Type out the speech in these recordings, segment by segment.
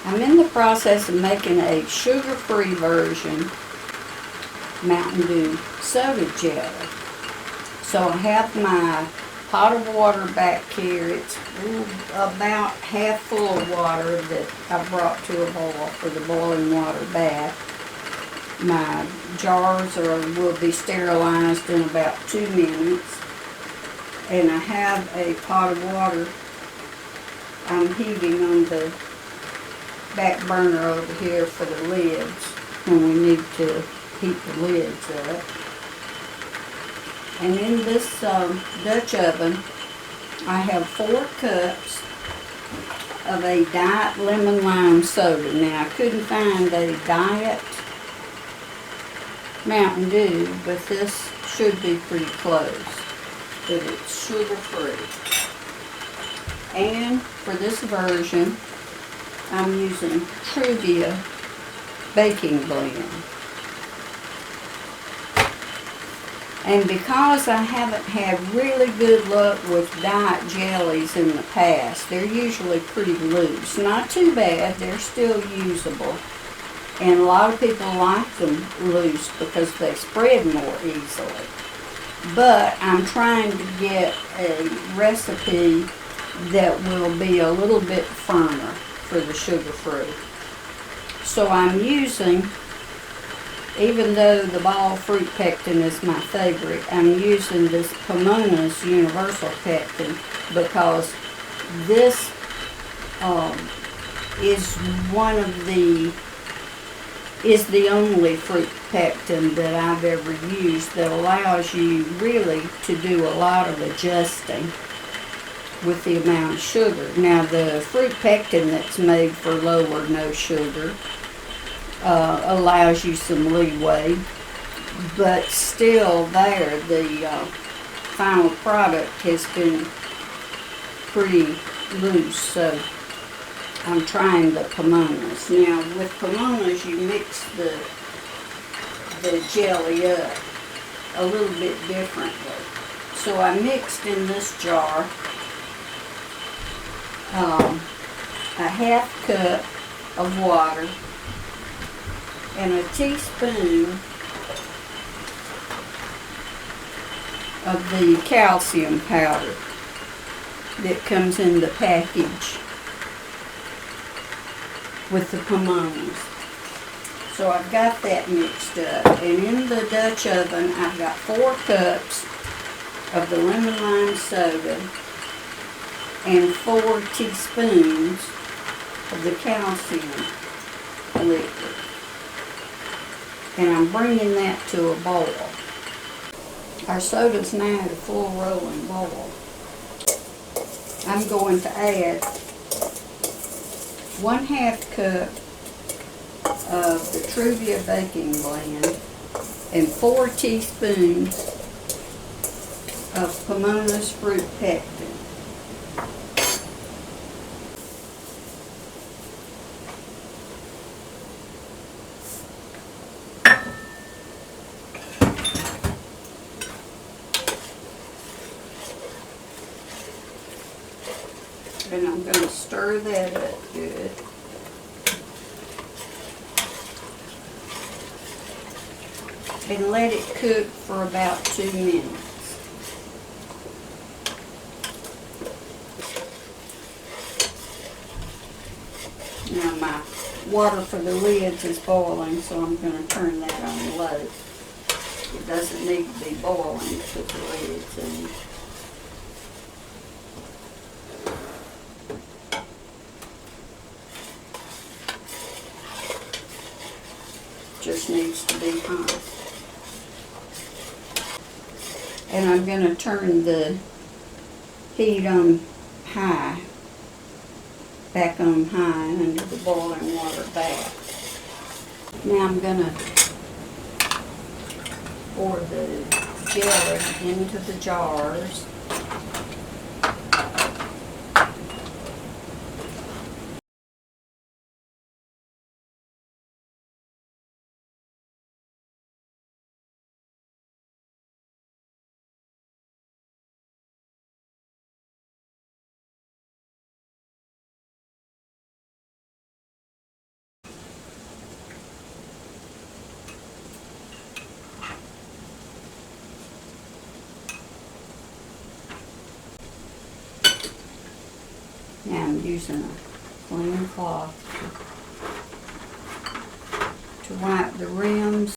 I'm in the process of making a sugar-free version Mountain Dew soda jelly. So I have my pot of water back here. It's about half full of water that I brought to a boil for the boiling water bath. My jars will be sterilized in about 2 minutes. And I have a pot of water I'm heating on the back burner over here for the lids when we need to heat the lids up. And in this Dutch oven, I have 4 cups of a diet lemon lime soda. Now, I couldn't find a diet Mountain Dew, but this should be pretty close. But it's sugar-free. And for this version, I'm using Truvia baking blend. And because I haven't had really good luck with diet jellies in the past, they're usually pretty loose. Not too bad, they're still usable. And a lot of people like them loose because they spread more easily. But I'm trying to get a recipe that will be a little bit firmer for the sugar-free. So I'm using, even though the ball fruit pectin is my favorite, I'm using this Pomona's Universal Pectin because this is the only fruit pectin that I've ever used that allows you really to do a lot of adjusting with the amount of sugar. Now, the fruit pectin that's made for low or no sugar allows you some leeway, but still there, the final product has been pretty loose, so I'm trying the Pomona's. Now, with Pomona's, you mix the jelly up a little bit differently. So I mixed in this jar a half cup of water and a teaspoon of the calcium powder that comes in the package with the Pomona's. So I've got that mixed up. And in the Dutch oven, I've got 4 cups of the lemon lime soda and 4 teaspoons of the calcium liquid. And I'm bringing that to a boil. Our soda's now at a full rolling boil. I'm going to add 1/2 cup of the Truvia baking blend and 4 teaspoons of Pomona's fruit pectin. And I'm going to stir that up good. And let it cook for about 2 minutes. Now my water for the lids is boiling, so I'm going to turn that on low. It doesn't need to be boiling to put the lids in. Just needs to be hot. And I'm going to turn the heat on high, back on high under the boiling water bath. Now I'm going to pour the jelly into the jars. Now I'm using a clean cloth to wipe the rims.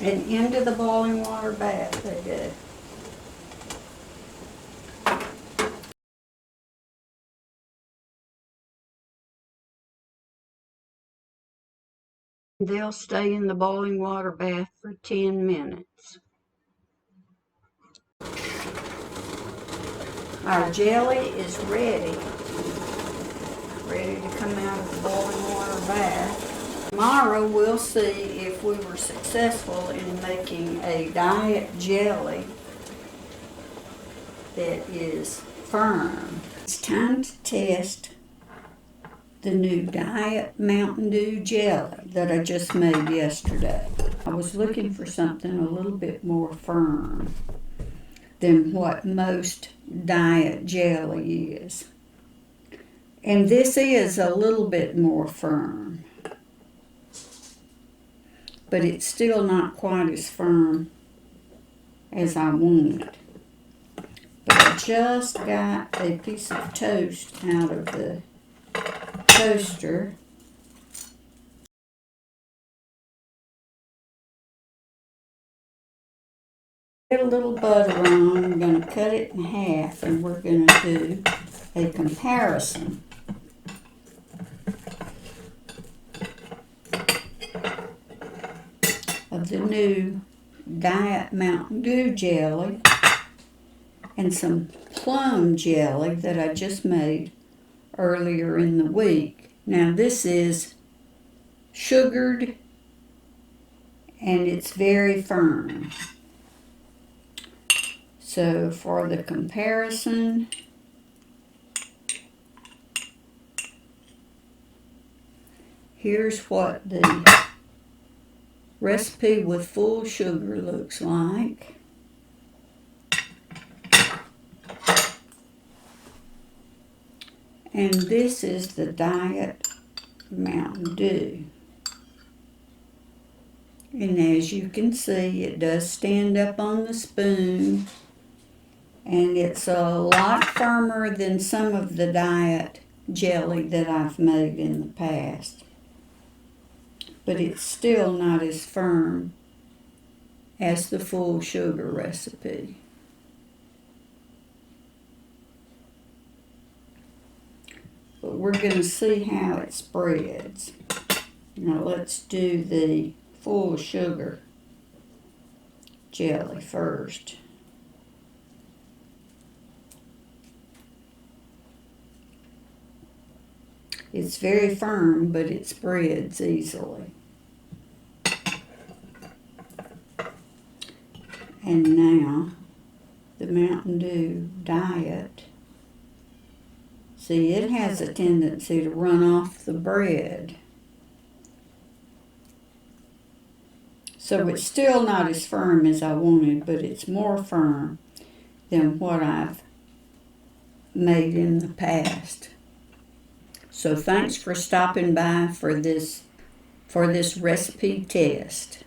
And into the boiling water bath they go. They'll stay in the boiling water bath for 10 minutes. Our jelly is ready to come out of the boiling water bath. Tomorrow we'll see if we were successful in making a diet jelly that is firm. It's time to test the new Diet Mountain Dew jelly that I just made yesterday. I was looking for something a little bit more firm than what most diet jelly is. And this is a little bit more firm, but it's still not quite as firm as I want it. But I just got a piece of toast out of the toaster. Get a little butter on. I'm going to cut it in half, and we're going to do a comparison of the new Diet Mountain Dew jelly and some plum jelly that I just made earlier in the week. Now this is sugared and it's very firm. So for the comparison, here's what the recipe with full sugar looks like. And this is the Diet Mountain Dew. And as you can see, it does stand up on the spoon. And it's a lot firmer than some of the diet jelly that I've made in the past. But it's still not as firm as the full sugar recipe. But we're going to see how it spreads. Now let's do the full sugar jelly first. It's very firm, but it spreads easily. And now the Mountain Dew Diet. See, it has a tendency to run off the bread. So it's still not as firm as I wanted, but it's more firm than what I've made in the past. So thanks for stopping by for this recipe test.